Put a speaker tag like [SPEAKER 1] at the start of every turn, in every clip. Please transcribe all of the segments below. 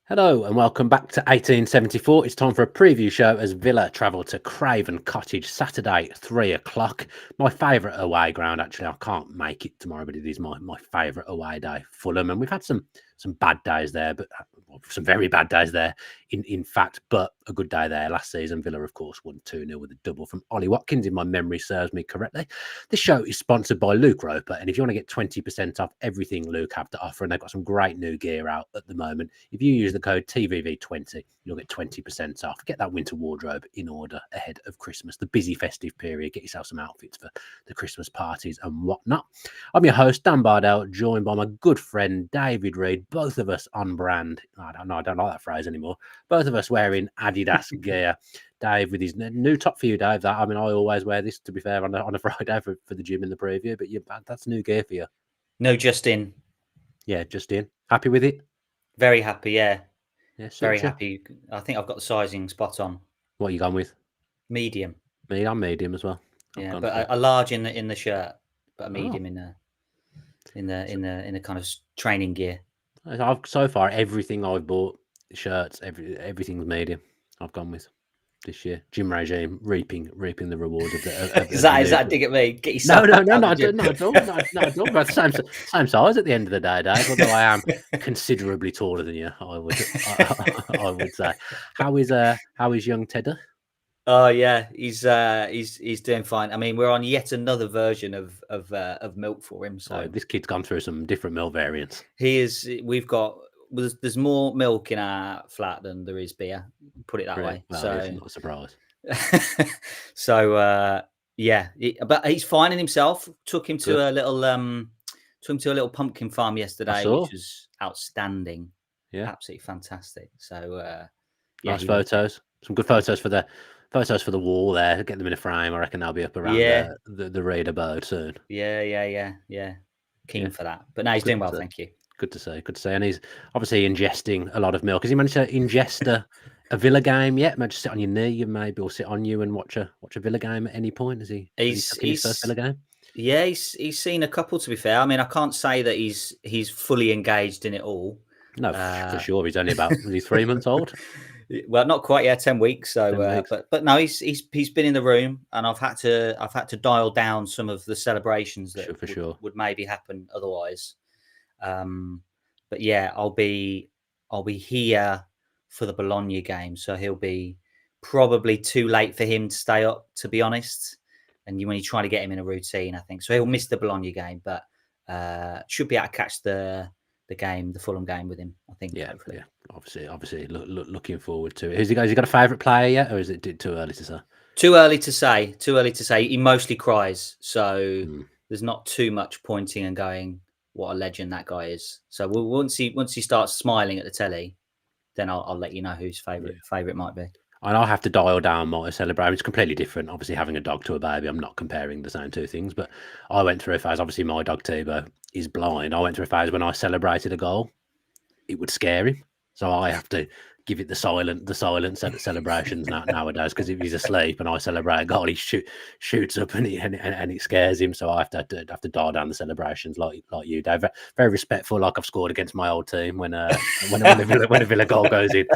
[SPEAKER 1] Hello and welcome back to 1874. It's time for a preview show as Villa travel to Craven Cottage Saturday, 3 o'clock. My favourite away ground, actually. I can't make it tomorrow, but it is my favourite away day, Fulham. And we've had some bad days there, but some very bad days there, in fact, but a good day there last season. Villa, of course, won 2-0 with a double from Ollie Watkins, if my memory serves me correctly. This show is sponsored by Luke Roper, and if you want to get 20% off everything Luke have to offer, and they've got some great new gear out at the moment, if you use the code TVV20, you'll get 20% off. Get that winter wardrobe in order ahead of Christmas, the busy festive period. Get yourself some outfits for the Christmas parties and whatnot. I'm your host, Dan Bardell, joined by my good friend, David Reed, both of us on brand. I don't like that phrase anymore. Both of us wearing Adidas gear. Dave with his new top for you, Dave. I always wear this, to be fair, on a Friday for the gym in the preview, but that's new gear for you.
[SPEAKER 2] No, just in.
[SPEAKER 1] Yeah, just in. Happy with it?
[SPEAKER 2] Very happy, yeah. Very
[SPEAKER 1] Sure.
[SPEAKER 2] happy. I think I've got the sizing spot on.
[SPEAKER 1] What are you gone with?
[SPEAKER 2] Medium.
[SPEAKER 1] I'm medium as well.
[SPEAKER 2] Yeah, but a large in the shirt, but a medium in the kind of training gear.
[SPEAKER 1] So far, everything I've bought, shirts, everything's medium. I've gone with this year. Gym regime, reaping the rewards of the.
[SPEAKER 2] Is that a dig at me? Get yourself
[SPEAKER 1] No, not at all. We're the same size at the end of the day, Dave. Although I am considerably taller than you, I would say. How is young Tedder?
[SPEAKER 2] Oh yeah, he's doing fine. I mean, we're on yet another version of milk for him. So
[SPEAKER 1] this kid's gone through some different milk variants.
[SPEAKER 2] There's more milk in our flat than there is beer. Put it that way.
[SPEAKER 1] Well,
[SPEAKER 2] so
[SPEAKER 1] it's not a surprise.
[SPEAKER 2] So yeah, but he's finding himself. Took him to a little pumpkin farm yesterday, which was outstanding.
[SPEAKER 1] Yeah,
[SPEAKER 2] absolutely fantastic. So
[SPEAKER 1] nice photos. Some good photos for the wall there. Get them in a frame. I reckon they'll be up around the Reed abode soon.
[SPEAKER 2] Yeah. Keen for that. But no, he's doing well. Thank you.
[SPEAKER 1] Good to see. And he's obviously ingesting a lot of milk. Has he managed to ingest a Villa game yet? Maybe just sit on your knee, maybe, or sit on you and watch a Villa game at any point. Has he taken his first Villa game?
[SPEAKER 2] Yeah, he's seen a couple. To be fair, I mean, I can't say that he's fully engaged in it all.
[SPEAKER 1] No, for sure. He's only about 3 months old.
[SPEAKER 2] Well, not quite yet, 10 weeks. So, 10 weeks. But no, he's been in the room, and I've had to dial down some of the celebrations that would maybe happen otherwise. But yeah, I'll be here for the Bologna game, so he'll be probably too late for him to stay up, to be honest. And when you're trying to get him in a routine, I think so. He'll miss the Bologna game, but should be able to catch the Fulham game with him, I think.
[SPEAKER 1] Yeah, hopefully. Yeah. Obviously, looking forward to it. Has he got a favourite player yet, or is it too early to say?
[SPEAKER 2] Too early to say. He mostly cries, so there's not too much pointing and going, what a legend that guy is. So once he starts smiling at the telly, then I'll let you know whose favourite might be.
[SPEAKER 1] And I'll have to dial down my celebration. It's completely different. Obviously, having a dog to a baby, I'm not comparing the same two things. But I went through a phase. Obviously, my dog Tibo is blind. I went through a phase when I celebrated a goal, it would scare him. So I have to give it the silent celebrations nowadays, because if he's asleep and I celebrate a goal, he shoots up and it scares him. So I have to dial down the celebrations like you, Dave. Very respectful, like I've scored against my old team when a Villa goal goes in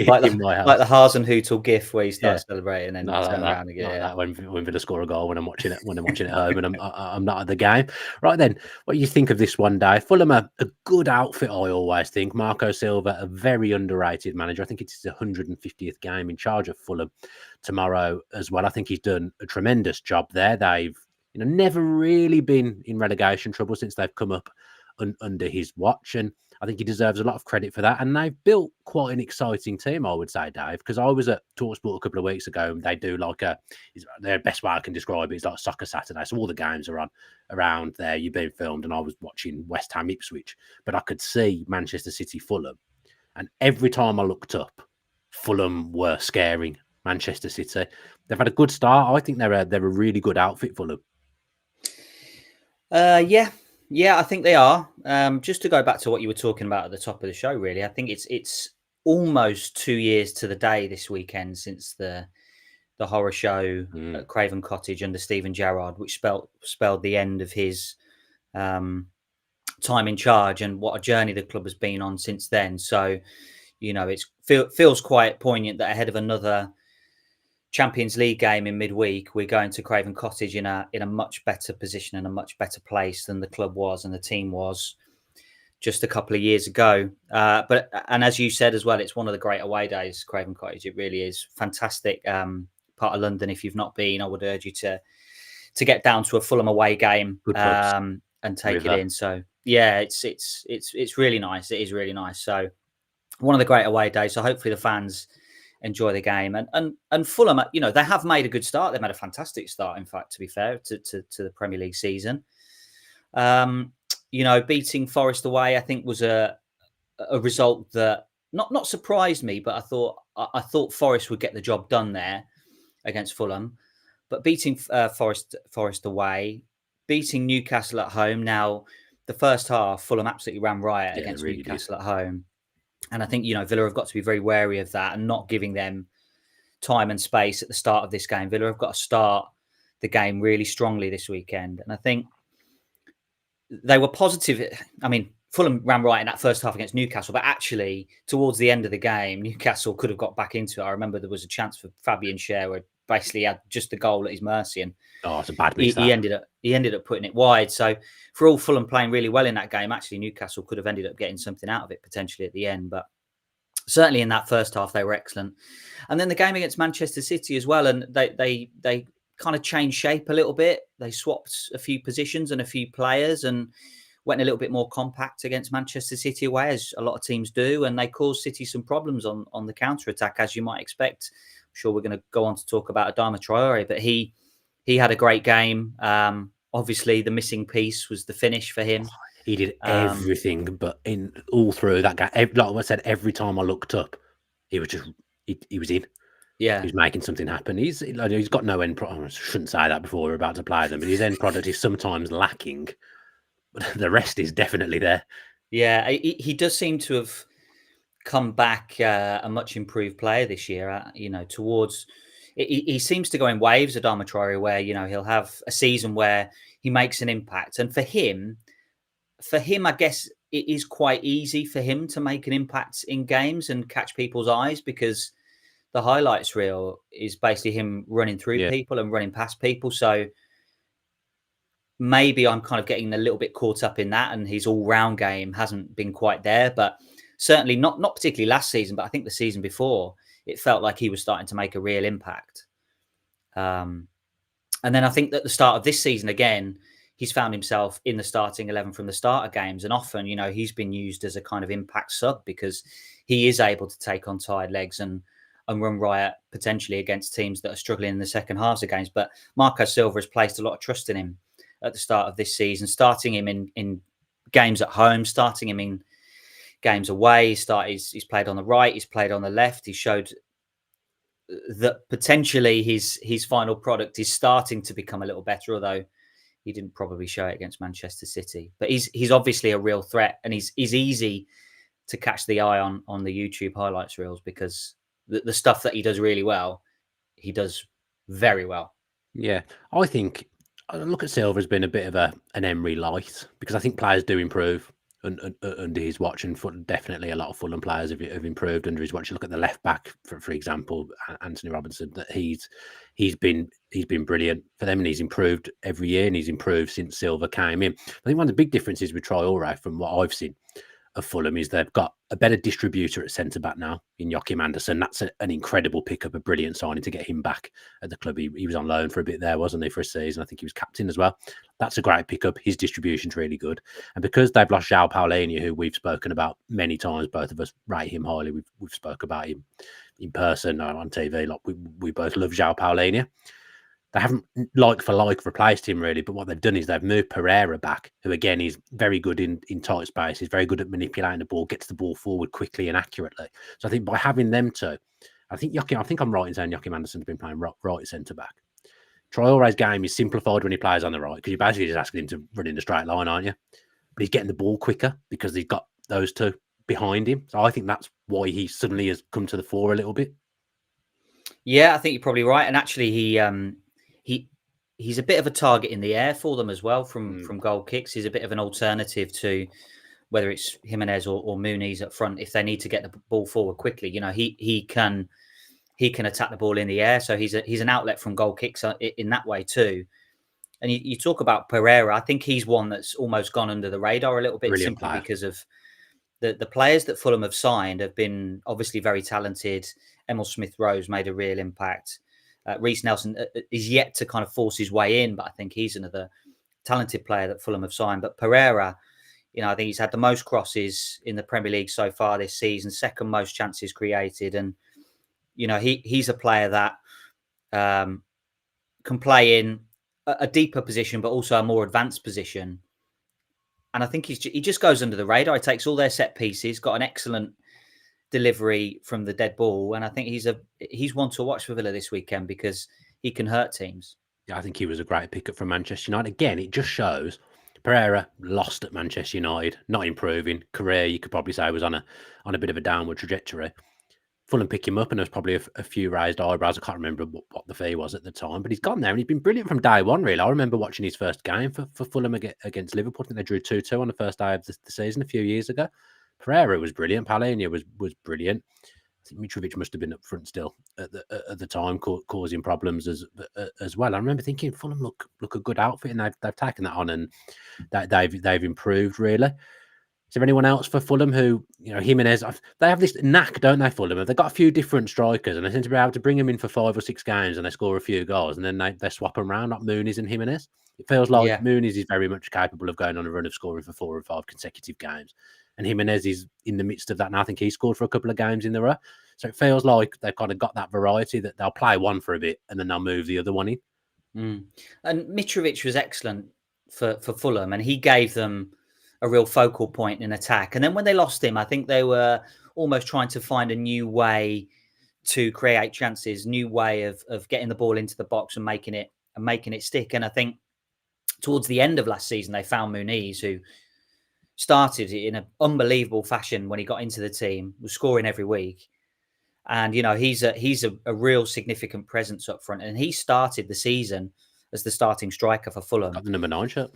[SPEAKER 1] my house.
[SPEAKER 2] Like the Hasenhüttl gif where you start celebrating and then turn around again.
[SPEAKER 1] That when Villa score a goal when I'm watching it at home and I'm not at the game. Right then, what do you think of this one, Dave? Fulham a good outfit, I always think. Marco Silva, a very underrated manager. I think it's his 150th game in charge of Fulham tomorrow as well. I think he's done a tremendous job there. They've never really been in relegation trouble since they've come up under his watch, and I think he deserves a lot of credit for that. And they've built quite an exciting team, I would say, Dave, because I was at TalkSport a couple of weeks ago, and they do like their best way I can describe it is like Soccer Saturday. So all the games are on around there. You've been filmed, and I was watching West Ham Ipswich, but I could see Manchester City Fulham. And every time I looked up, Fulham were scaring Manchester City. They've had a good start. I think they're a really good outfit, Fulham.
[SPEAKER 2] Yeah, I think they are. Just to go back to what you were talking about at the top of the show, really, I think it's almost 2 years to the day this weekend since the horror show at Craven Cottage under Steven Gerrard, which spelled the end of his time in charge, and what a journey the club has been on since then. So, you know, feels quite poignant that ahead of another Champions League game in midweek, we're going to Craven Cottage in a much better position and a much better place than the club was and the team was just a couple of years ago. But as you said as well, it's one of the great away days, Craven Cottage. It really is fantastic part of London. If you've not been, I would urge you to get down to a Fulham away game and take it in. So yeah, it's really nice. It is really nice. So one of the great away days. So hopefully the fans enjoy the game. And Fulham, you know, they have made a good start. They've made a fantastic start, in fact, to be fair, to the Premier League season. You know, beating Forest away, I think, was a result that not surprised me, but I thought Forest would get the job done there against Fulham. But beating Forest away, beating Newcastle at home. Now, the first half, Fulham absolutely ran riot against really Newcastle at home. And I think, you know, Villa have got to be very wary of that and not giving them time and space at the start of this game. Villa have got to start the game really strongly this weekend. And I think they were positive. I mean, Fulham ran right in that first half against Newcastle, but actually towards the end of the game, Newcastle could have got back into it. I remember there was a chance for Fabian Schär where basically had just the goal at his mercy. And
[SPEAKER 1] it's a bad miss.
[SPEAKER 2] He ended up putting it wide. So for all Fulham playing really well in that game, actually Newcastle could have ended up getting something out of it potentially at the end. But certainly in that first half, they were excellent. And then the game against Manchester City as well. And they kind of changed shape a little bit. They swapped a few positions and a few players and went a little bit more compact against Manchester City away, as a lot of teams do. And they caused City some problems on the counter-attack, as you might expect. I'm sure we're going to go on to talk about Adama Traore, but he had a great game. Obviously, the missing piece was the finish for him.
[SPEAKER 1] He did everything, but in all through that game, like I said, every time I looked up, he was just he was in.
[SPEAKER 2] Yeah,
[SPEAKER 1] he's making something happen. He's got no end product. I shouldn't say that before we're about to play them, but his end product is sometimes lacking. But the rest is definitely there.
[SPEAKER 2] Yeah, he does seem to have come back a much improved player this year. You know, towards he seems to go in waves, Adama Traore, where, you know, he'll have a season where he makes an impact, and for him, I guess it is quite easy for him to make an impact in games and catch people's eyes, because the highlights reel is basically him running through people and running past people. So maybe I'm kind of getting a little bit caught up in that, and his all-round game hasn't been quite there. But certainly not particularly last season, but I think the season before, it felt like he was starting to make a real impact. And then I think that the start of this season, again, he's found himself in the starting 11 from the start of games. And often, you know, he's been used as a kind of impact sub because he is able to take on tired legs and run riot potentially against teams that are struggling in the second halves of games. But Marco Silva has placed a lot of trust in him at the start of this season, starting him in games at home, starting him in games away. He's played on the right, he's played on the left. He showed that potentially his final product is starting to become a little better, although he didn't probably show it against Manchester City. But he's obviously a real threat, and he's easy to catch the eye on the YouTube highlights reels, because the stuff that he does really well, he does very well.
[SPEAKER 1] Yeah, I think I look at Silva as being a bit of an Emery light, because I think players do improve under his watch, and definitely a lot of Fulham players have improved under his watch. You look at the left back, for example, Anthony Robinson. That he's been brilliant for them, and he's improved every year, and he's improved since Silva came in. I think one of the big differences with Traore, from what I've seen of Fulham, is they've got a better distributor at centre back now in Joachim Andersen. That's an incredible pickup, a brilliant signing to get him back at the club. He was on loan for a bit there, wasn't he, for a season? I think he was captain as well. That's a great pickup. His distribution's really good. And because they've lost João Paulinho, who we've spoken about many times, both of us rate him highly. We've spoke about him in person or on TV. Like we both love João Paulinho. They haven't like for like replaced him really, but what they've done is they've moved Pereira back, who again is very good in tight space. He's very good at manipulating the ball, gets the ball forward quickly and accurately. So I think by having them two, I think I'm right in saying Joachim Andersen's been playing right centre back. Traore's game is simplified when he plays on the right, because you're basically just asking him to run in a straight line, aren't you? But he's getting the ball quicker because he's got those two behind him. So I think that's why he suddenly has come to the fore a little bit.
[SPEAKER 2] Yeah, I think you're probably right. And actually, he's a bit of a target in the air for them as well from goal kicks. He's a bit of an alternative to whether it's Jimenez or Muniz up front, if they need to get the ball forward quickly, he can attack the ball in the air. So he's an outlet from goal kicks in that way too. And you talk about Pereira. I think he's one that's almost gone under the radar a little bit,
[SPEAKER 1] Brilliant
[SPEAKER 2] simply
[SPEAKER 1] player.
[SPEAKER 2] because of the players that Fulham have signed have been obviously very talented. Emil Smith-Rowe's made a real impact. Reece Nelson is yet to kind of force his way in, but I think he's another talented player that Fulham have signed. But Pereira, I think he's had the most crosses in the Premier League so far this season, second most chances created. And, he's a player that can play in a deeper position, but also a more advanced position. And I think he just goes under the radar. He takes all their set pieces, got an excellent delivery from the dead ball. And I think he's one to watch for Villa this weekend because he can hurt teams.
[SPEAKER 1] Yeah, I think he was a great pickup from Manchester United. Again, it just shows Pereira lost at Manchester United, not improving. Career, you could probably say, was on a bit of a downward trajectory. Fulham pick him up, and there was probably a few raised eyebrows. I can't remember what the fee was at the time, but he's gone there and he's been brilliant from day one, really. I remember watching his first game for Fulham against Liverpool. I think they drew 2-2 on the first day of the season a few years ago. Pereira was brilliant. Palhinha was brilliant. I think Mitrovic must have been up front still at the time, causing problems as well. I remember thinking Fulham look a good outfit, and they've taken that on, and they've improved really. Is there anyone else for Fulham who, Jimenez, they have this knack, don't they, Fulham? They've got a few different strikers, and they seem to be able to bring them in for 5 or 6 games and they score a few goals, and then they swap them around, like Muniz and Jimenez. It feels like Muniz is very much capable of going on a run of scoring for 4 or 5 consecutive games. And Jimenez is in the midst of that, and I think he scored for a couple of games in the row. So it feels like they've kind of got that variety that they'll play one for a bit and then they'll move the other one in.
[SPEAKER 2] And Mitrovic was excellent for Fulham, and he gave them a real focal point in attack. And then when they lost him, I think they were almost trying to find a new way to create chances, new way of getting the ball into the box and making it stick. And I think towards the end of last season, they found Muniz, who started in an unbelievable fashion when he got into the team, was scoring every week. And, he's a real significant presence up front. And he started the season as the starting striker for Fulham.
[SPEAKER 1] Got the number 9 shirt.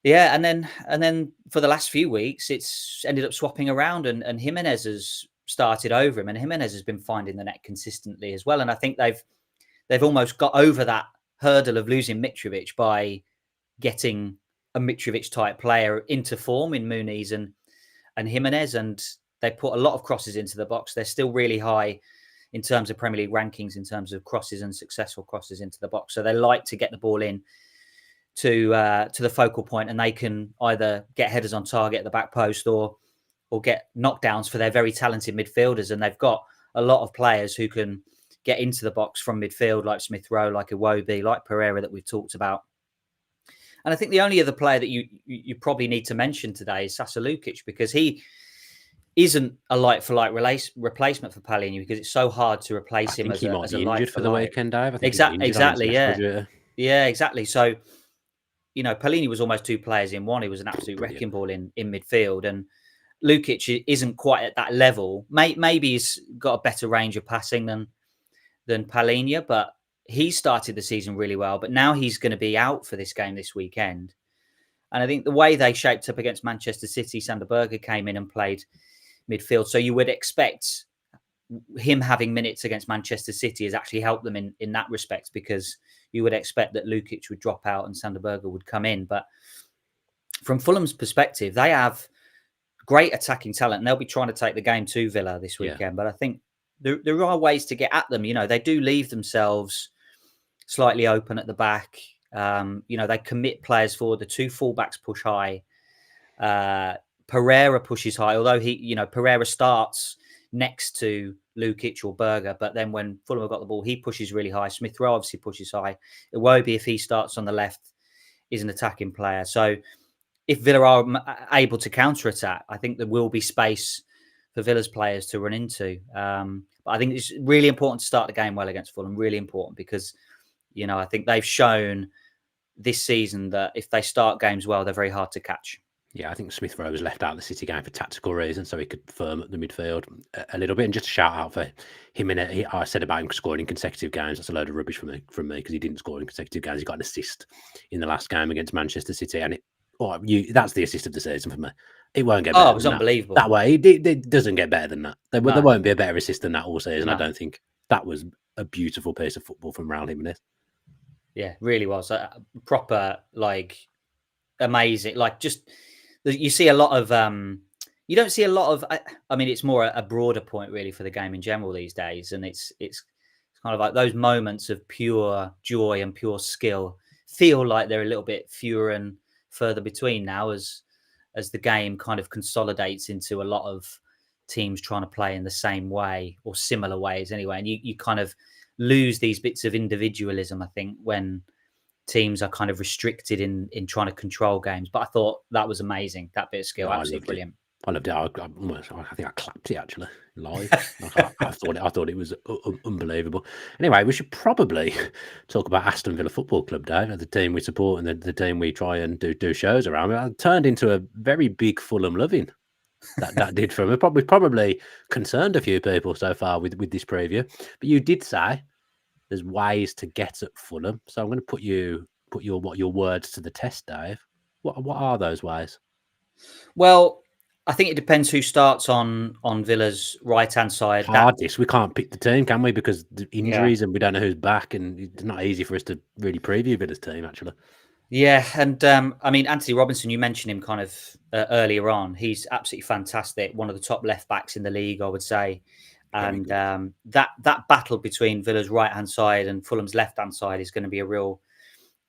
[SPEAKER 2] Yeah, and then for the last few weeks, it's ended up swapping around, and Jimenez has started over him, and Jimenez has been finding the net consistently as well. And I think they've almost got over that hurdle of losing Mitrovic by getting a Mitrovic type player into form in Muniz and Jimenez, and they put a lot of crosses into the box. They're still really high in terms of Premier League rankings in terms of crosses and successful crosses into the box. So they like to get the ball in to the focal point, and they can either get headers on target at the back post or get knockdowns for their very talented midfielders. And they've got a lot of players who can get into the box from midfield, like Smith-Rowe, like Iwobi, like Pereira that we've talked about. And I think the only other player that you probably need to mention today is Sasa Lukic, because he isn't a like-for-like replacement for Palhinha, because it's so hard to replace him as a like
[SPEAKER 1] for the weekend, Dave.
[SPEAKER 2] Exactly. Yeah, exactly. So, Palhinha was almost 2 players in one. He was an absolute wrecking ball in midfield. And Lukic isn't quite at that level. Maybe he's got a better range of passing than Palhinha, but he started the season really well. But now he's going to be out for this game this weekend. And I think the way they shaped up against Manchester City, Sander Berge came in and played midfield. So you would expect him having minutes against Manchester City has actually helped them in that respect, because you would expect that Lukic would drop out and Sander Berge would come in. But from Fulham's perspective, they have great attacking talent, and they'll be trying to take the game to Villa this weekend. Yeah. But I think there are ways to get at them. They do leave themselves slightly open at the back. They commit players forward. The 2 fullbacks push high. Pereira pushes high, although Pereira starts next to Lukic or Berge, but then when Fulham have got the ball, he pushes really high. Smith-Rowe obviously pushes high. Iwobi, if he starts on the left, is an attacking player. So if Villa are able to counter-attack, I think there will be space for Villa's players to run into. But I think it's really important to start the game well against Fulham, really important, because, I think they've shown this season that if they start games well, they're very hard to catch.
[SPEAKER 1] Yeah, I think Smith-Rowe was left out of the City game for tactical reasons, so he could firm up the midfield a little bit. And just a shout out for him, I said about him scoring in consecutive games. That's a load of rubbish from me, because he didn't score in consecutive games. He got an assist in the last game against Manchester City, and that's the assist of the season for me. It won't get better.
[SPEAKER 2] Oh, it was unbelievable.
[SPEAKER 1] That way, it doesn't get better than that. There won't be a better assist than that all season.
[SPEAKER 2] No.
[SPEAKER 1] I don't think. That was a beautiful piece of football from Raul Jimenez.
[SPEAKER 2] Yeah, really was proper, like, amazing. Like, just you see a lot of you don't see a lot of. I mean, it's more a broader point really for the game in general these days, and it's kind of like those moments of pure joy and pure skill feel like they're a little bit fewer and further between now as the game kind of consolidates into a lot of teams trying to play in the same way or similar ways anyway, and you kind of lose these bits of individualism, I think, when teams are kind of restricted in trying to control games. But I thought that was amazing. That bit of skill, absolutely brilliant.
[SPEAKER 1] I loved it. I think I clapped it actually live. I thought it was unbelievable. Anyway, we should probably talk about Aston Villa Football Club, Dave, the team we support and the team we try and do shows around. It turned into a very big Fulham loving. That did for me. Probably concerned a few people so far with this preview. But you did say there's ways to get at Fulham, so I'm going to put your words to the test, Dave. What are those ways?
[SPEAKER 2] Well, I think it depends who starts on Villa's right hand side.
[SPEAKER 1] Hardest. We can't pick the team, can we? Because the injuries and we don't know who's back, and it's not easy for us to really preview Villa's team actually.
[SPEAKER 2] Yeah, and I mean, Anthony Robinson, you mentioned him kind of earlier on. He's absolutely fantastic. One of the top left backs in the league, I would say. And that battle between Villa's right hand side and Fulham's left hand side is going to be a real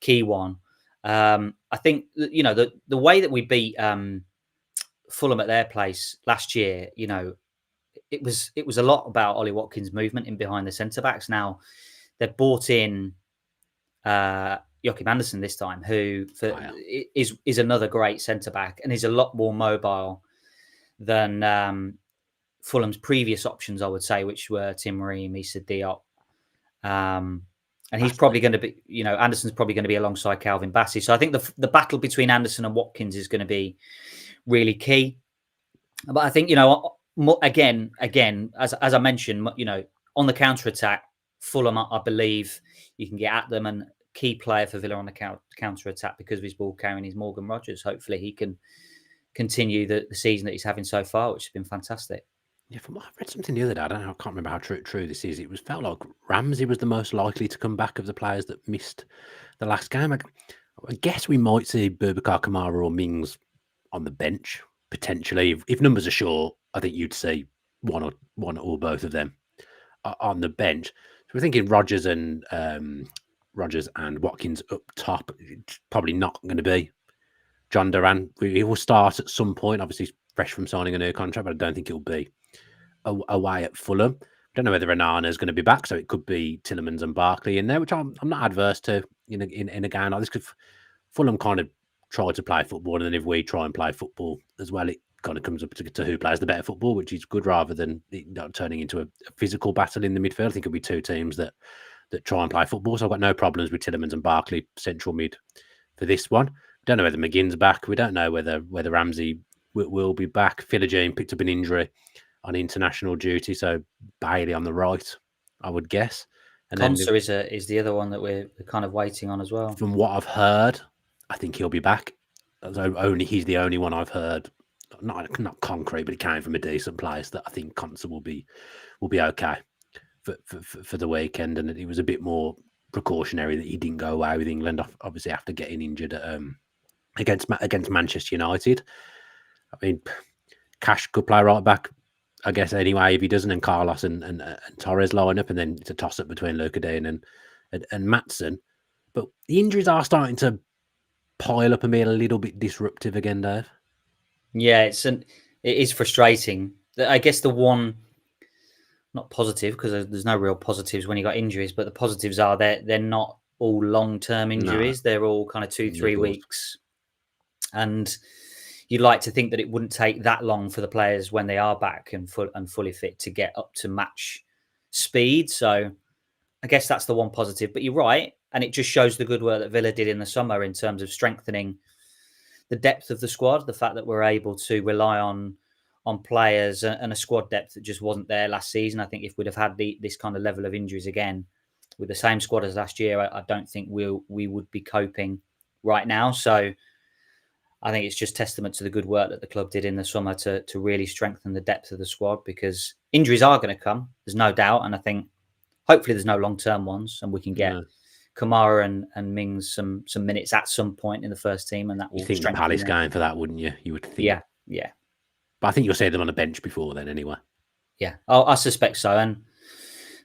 [SPEAKER 2] key one. I think the way that we beat Fulham at their place last year, it was a lot about Ollie Watkins' movement in behind the centre backs. Now they've bought in Joachim Andersen this time, who is another great centre back and is a lot more mobile than Fulham's previous options, I would say, which were Tim Ream, Issa Diop. And he's probably going to be, Anderson's probably going to be alongside Calvin Bassey. So I think the battle between Andersen and Watkins is going to be really key. But I think, again, as I mentioned, on the counter attack, Fulham, I believe you can get at them, and key player for Villa on the counter attack because of his ball carrying is Morgan Rogers. Hopefully he can continue the season that he's having so far, which has been fantastic.
[SPEAKER 1] Yeah, from what I read something the other day, I can't remember how true this is. It felt like Ramsey was the most likely to come back of the players that missed the last game. I guess we might see Boubacar Kamara or Mings on the bench potentially. If numbers are short, I think you'd see one or both of them on the bench. So we're thinking Rogers and Watkins up top. It's probably not going to be John Duran. He will start at some point. Obviously, he's fresh from signing a new contract, but I don't think it'll be away at Fulham. I don't know whether Onana is going to be back, so it could be Tielemans and Barkley in there, which I'm not adverse to in a game like this, because Fulham kind of try to play football, and then if we try and play football as well, it kind of comes up to who plays the better football, which is good rather than turning into a physical battle in the midfield. I think it'll be two teams that try and play football. So I've got no problems with Tielemans and Barkley central mid for this one. We don't know whether McGinn's back. We don't know whether Ramsey will be back. Philogene picked up an injury on international duty, so Bailey on the right, I would guess.
[SPEAKER 2] And Konsa is the other one that we're kind of waiting on as well.
[SPEAKER 1] From what I've heard, I think he'll be back. He's the only one I've heard, not concrete, but it came from a decent place, that I think Konsa will be okay for the weekend, and it was a bit more precautionary that he didn't go away with England, obviously after getting injured against Manchester United. I mean, Cash could play right back, I guess, anyway, if he doesn't, and Carlos and Torres line up, and then it's a toss-up between Luka Dean and Maatsen. But the injuries are starting to pile up and be a little bit disruptive again, Dave.
[SPEAKER 2] Yeah, it is frustrating. I guess the one, not positive, because there's no real positives when you got injuries, but the positives are they're not all long-term injuries. No. They're all kind of 2-3 weeks. And you'd like to think that it wouldn't take that long for the players when they are back and fully fit to get up to match speed. So I guess that's the one positive. But you're right. And it just shows the good work that Villa did in the summer in terms of strengthening the depth of the squad, the fact that we're able to rely on players and a squad depth that just wasn't there last season. I think if we'd have had this kind of level of injuries again with the same squad as last year, I don't think we would be coping right now. So I think it's just testament to the good work that the club did in the summer to really strengthen the depth of the squad, because injuries are going to come. There's no doubt. And I think hopefully there's no long-term ones, and we can get Kamara and Mings some minutes at some point in the first team, and that will
[SPEAKER 1] think the Palace game for that, wouldn't you? You would think.
[SPEAKER 2] Yeah.
[SPEAKER 1] But I think you'll see them on the bench before then anyway.
[SPEAKER 2] Yeah, I suspect so. And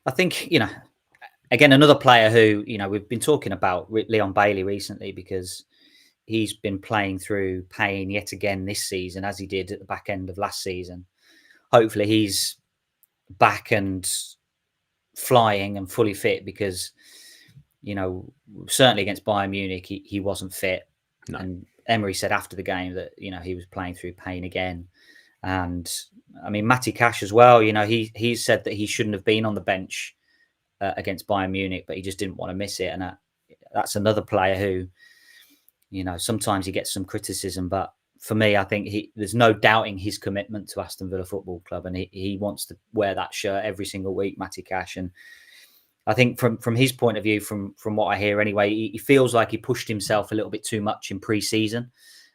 [SPEAKER 2] I think, again, another player who, we've been talking about, Leon Bailey, recently, because he's been playing through pain yet again this season, as he did at the back end of last season. Hopefully he's back and flying and fully fit, because, certainly against Bayern Munich, he wasn't fit. No. And Emery said after the game that, he was playing through pain again. And I mean, Matty Cash as well, he said that he shouldn't have been on the bench against Bayern Munich, but he just didn't want to miss it. And that's another player who, sometimes he gets some criticism, but for me, I think there's no doubting his commitment to Aston Villa Football Club, and he wants to wear that shirt every single week, Matty Cash. And I think from his point of view, from what I hear anyway, he feels like he pushed himself a little bit too much in pre-season,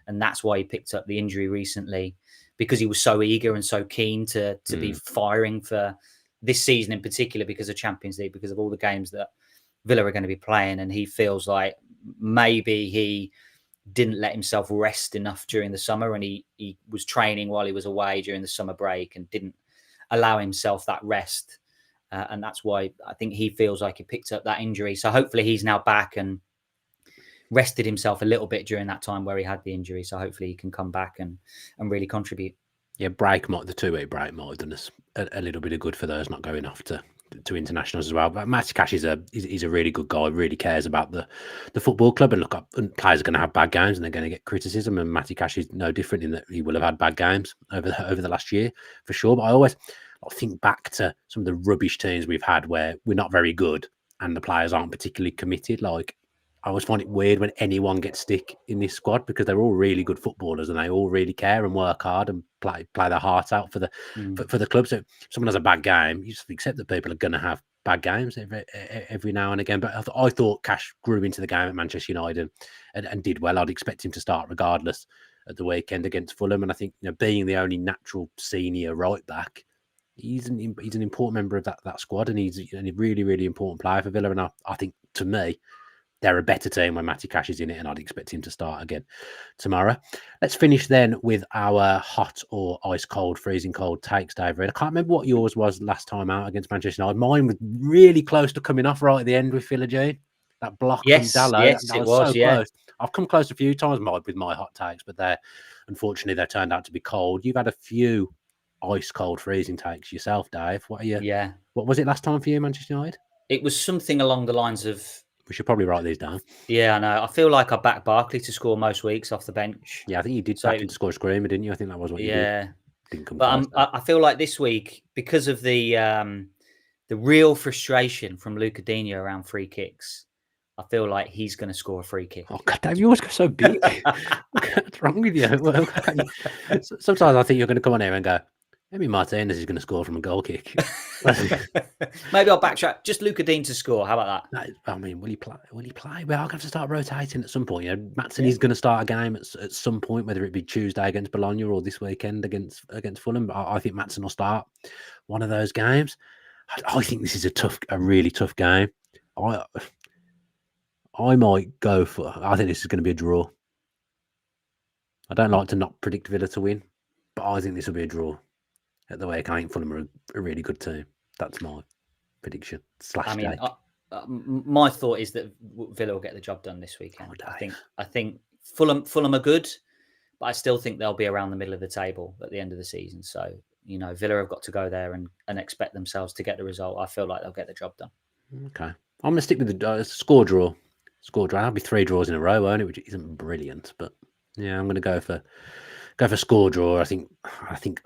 [SPEAKER 2] and that's why he picked up the injury recently, because he was so eager and so keen to be firing for this season in particular, because of Champions League, because of all the games that Villa are going to be playing. And he feels like maybe he didn't let himself rest enough during the summer, and he was training while he was away during the summer break and didn't allow himself that rest. And that's why I think he feels like he picked up that injury. So hopefully he's now back and rested himself a little bit during that time where he had the injury. So hopefully he can come back and really contribute.
[SPEAKER 1] Yeah, the 2-week break might have done us a little bit of good for those not going off to internationals as well. But Matty Cash is a really good guy, really cares about the football club. And look, players are going to have bad games and they're going to get criticism, and Matty Cash is no different in that he will have had bad games over the last year for sure. But I always think back to some of the rubbish teams we've had where we're not very good and the players aren't particularly committed. Like, I always find it weird when anyone gets stick in this squad, because they're all really good footballers and they all really care and work hard and play their hearts out for the club. So if someone has a bad game, you just accept that people are going to have bad games every now and again. But I thought Cash grew into the game at Manchester United and did well. I'd expect him to start regardless at the weekend against Fulham. And I think, being the only natural senior right back, he's an important member of that squad, and he's a really, really important player for Villa. And I think, to me, they're a better team when Matty Cash is in it, and I'd expect him to start again tomorrow. Let's finish then with our hot or ice cold, freezing cold takes, David. I can't remember what yours was last time out against Manchester United. Mine was really close to coming off right at the end with Philogene. That block from Dalot.
[SPEAKER 2] Yes, it was so
[SPEAKER 1] close. I've come close a few times with my hot takes, but unfortunately they turned out to be cold. You've had a few ice cold, freezing takes yourself, Dave. What are you?
[SPEAKER 2] Yeah.
[SPEAKER 1] What was it last time for you, Manchester United?
[SPEAKER 2] It was something along the lines of,
[SPEAKER 1] we should probably write these down.
[SPEAKER 2] Yeah, I know. I feel like I backed Barkley to score most weeks off the bench.
[SPEAKER 1] Yeah, I think you did back him to score a screamer, didn't you? I think that was what you did.
[SPEAKER 2] Yeah.
[SPEAKER 1] Didn't come
[SPEAKER 2] close. But I feel like this week, because of the real frustration from Luca Digne around free kicks, I feel like he's going to score a free kick.
[SPEAKER 1] Oh, God, Dave, you always go so big. What's wrong with you? Sometimes I think you're going to come on here and go, maybe Martinez is going to score from a goal kick.
[SPEAKER 2] Maybe I'll backtrack. Just Luca Digne to score. How about that?
[SPEAKER 1] I mean, will he play? Well, I'll have to start rotating at some point. Matson is going to start a game at some point, whether it be Tuesday against Bologna or this weekend against Fulham. I think Matson will start one of those games. I think this is a really tough game. I might go for. I think this is going to be a draw. I don't like to not predict Villa to win, but I think this will be a draw. At the way, I think Fulham are a really good team. That's my prediction.
[SPEAKER 2] My thought is that Villa will get the job done this weekend. I think Fulham are good, but I still think they'll be around the middle of the table at the end of the season. So, Villa have got to go there and expect themselves to get the result. I feel like they'll get the job done.
[SPEAKER 1] Okay. I'm going to stick with the score draw. That'll be 3 draws in a row, won't it? Which isn't brilliant, but yeah, I'm going to go for score draw. I think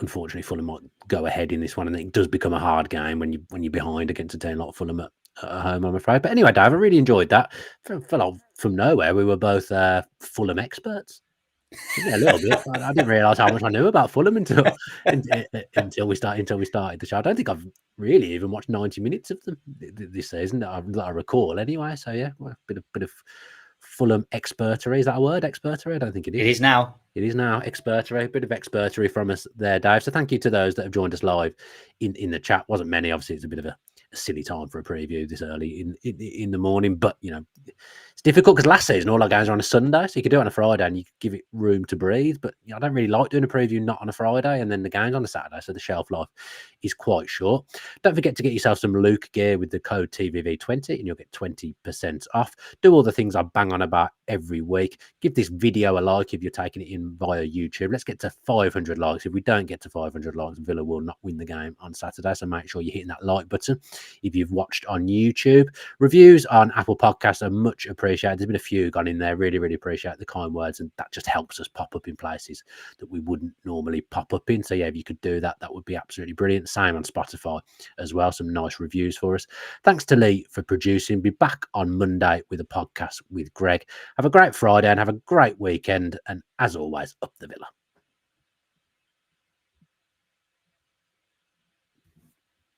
[SPEAKER 1] unfortunately Fulham might go ahead in this one, and it does become a hard game when you're behind against a team like Fulham at home, I'm afraid. But anyway, Dave, I really enjoyed that. From nowhere, we were both Fulham experts. Yeah, a little bit. I didn't realise how much I knew about Fulham until we started the show. I don't think I've really even watched 90 minutes of them this season that I recall. Anyway, so yeah, a bit of Fulham expertory. Is that a word? Expertory? I don't think it is.
[SPEAKER 2] It is now.
[SPEAKER 1] It is now expertory. A bit of expertory from us there, Dave. So thank you to those that have joined us live in the chat. Wasn't many, obviously. It's a bit of a silly time for a preview this early in the morning, but you know, it's difficult because last season all our games are on a Sunday, so you could do it on a Friday and you could give it room to breathe. But you know, I don't really like doing a preview not on a Friday and then the game's on a Saturday, so the shelf life is quite short. Don't forget to get yourself some Luke gear with the code TVV20 and you'll get 20% off. Do all the things I bang on about every week. Give this video a like if you're taking it in via YouTube. Let's get to 500 likes. If we don't get to 500 likes, Villa will not win the game on Saturday, so make sure you're hitting that like button if you've watched on YouTube. Reviews on Apple Podcasts are much appreciated. There's been a few gone in there. Really, really appreciate the kind words, and that just helps us pop up in places that we wouldn't normally pop up in. So yeah, if you could do that, that would be absolutely brilliant. Same on Spotify as well. Some nice reviews for us. Thanks to Lee for producing. Be back on Monday with a podcast with Greg. Have a great Friday and have a great weekend. And as always, up the Villa.